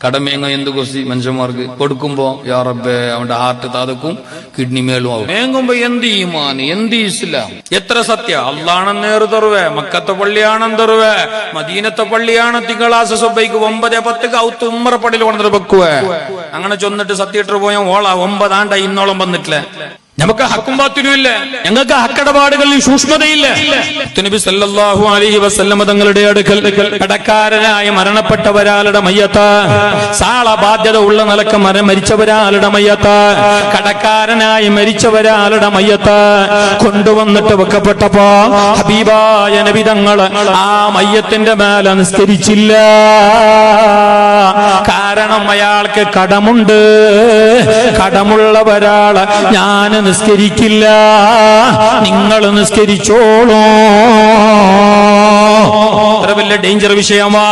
കടമേങ്ങ എന്ത് കൊസി മനുഷ്യന്മാർക്ക് കൊടുക്കുമ്പോ യാ റബ്ബേ അവന്റെ ഹാർട്ട് താതക്കും കിഡ്നി മേലും ആവും. മേങ്ങുമ്പോ എന്ത് ഈമാൻ, എന്ത് ഇസ്ലാം, എത്ര സത്യ. അള്ളാണെന്നേറ് തരുവേ, മക്കത്തെ പള്ളിയാണെന്ന് തരുവേ, മദീനത്തെ പള്ളിയാണ് തിങ്കളാഴ്ച സുബൈക്ക് 9:10 ഔത്ത് ഉമ്മറ പള്ളിയിൽ കൊണ്ടു വെക്കുവേ. അങ്ങനെ ചൊന്നിട്ട് സത്യട്ട് പോയ ഓള 9 ആണ്ടായി ഇന്നോളം വന്നിട്ടില്ല. നമുക്ക് ഹക്കും ബാത്തിലും ഇല്ല, ഞങ്ങൾക്ക് ഹക്കടപാടുകളിൽ സൂക്ഷ്മതയില്ല. നബി സല്ലല്ലാഹു അലൈഹി വസല്ലം തങ്ങളുടെ അടുക്കൽ കടക്കാരനായ മരണപ്പെട്ടവരാളുടെ മയ്യത്ത്, സാള ബാധ്യത ഉള്ള നിലക്ക് മരിച്ചവരാളുടെ മയ്യത്ത്, കടക്കാരനായി മരിച്ചവരാളുടെ മയ്യത്ത് കൊണ്ടുവന്നിട്ട് വെക്കപ്പെട്ടപ്പോ ഹബീബായ നബി തങ്ങൾ ആ മയ്യത്തിന്റെ മേലെ നിസ്കരിച്ചില്ല. കാരണം അയാൾക്ക് കടമുണ്ട്. കടമുള്ളവരാള് ഞാൻ നിസ്കരിക്കില്ല, നിങ്ങൾ നിസ്കരിച്ചോളൂ. അത്ര വലിയ ഡേഞ്ചർ വിഷയമാ.